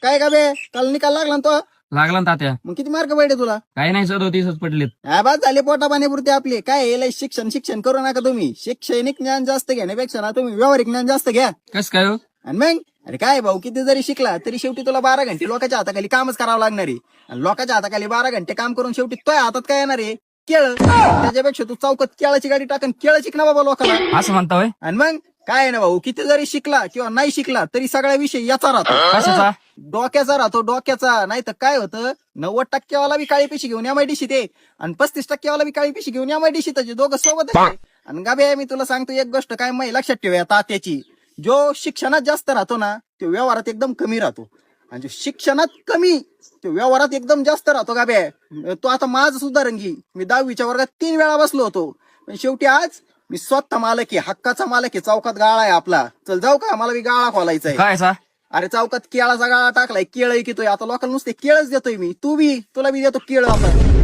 काय का बे काल निकाल लागला ना तो? लागला ना तात्या. मग किती मार्क पडले तुला? काही नाही 37 पडलेत. हा बस झाले पोटा पाण्यापुरते आपले. काय हे लय शिक्षण करू नका तुम्ही. शैक्षणिक ज्ञान जास्त घेण्यापेक्षा ना तुम्ही व्यावहारिक ज्ञान जास्त घ्या. कस काय हो? आणि मग अरे काय भाऊ किती जरी शिकला तरी शेवटी तुला 12 घंटे लोकांच्या हाताखाली कामच करावं लागणार आहे. आणि लोकांच्या हाताखाली 12 घंटे काम करून शेवटी तुझ्या हातात काय येणार आहे? केळ. त्याच्यापेक्षा तू चौकात केळाची गाडी टाकन केळ शिक ना बाबा लोकांना. असं म्हणता होय? आणि मग काय आहे ना भाऊ किती जरी शिकला किंवा नाही शिकला तरी सगळा विषय याचा राहतो. कशाचा? डोक्याचा राहतो डोक्याचा. नाही तर काय होतं 90% बी काळी पिशी घेऊन MIDC ते आणि 35% बी काळी पिशी घेऊन MIDC त्याचे दोघं सोबत आहे. आणि गाबे मी तुला सांगतो एक गोष्ट काय माहिती लक्षात ठेवूया तात्याची. जो शिक्षणात जास्त राहतो ना तो व्यवहारात एकदम कमी राहतो. आणि जो शिक्षणात कमी तो व्यवहारात एकदम जास्त राहतो गाबे. तो आता माझं सुधारण घे. मी 10वीच्या वर्गात 3 वेळा बसलो होतो पण शेवटी आज मी स्वतः मालक आहे. हक्काचा मालक आहे. चौकात गाळा आहे आपला. चल जाऊ का मला बी गाळा खोलायचा आहे. काय सा? अरे चौकात केळाचा गाळा टाकलाय. केळ की तो आता लोकांना नुसते केळच देतोय मी. तू बी तुला बी देतो केळ आता.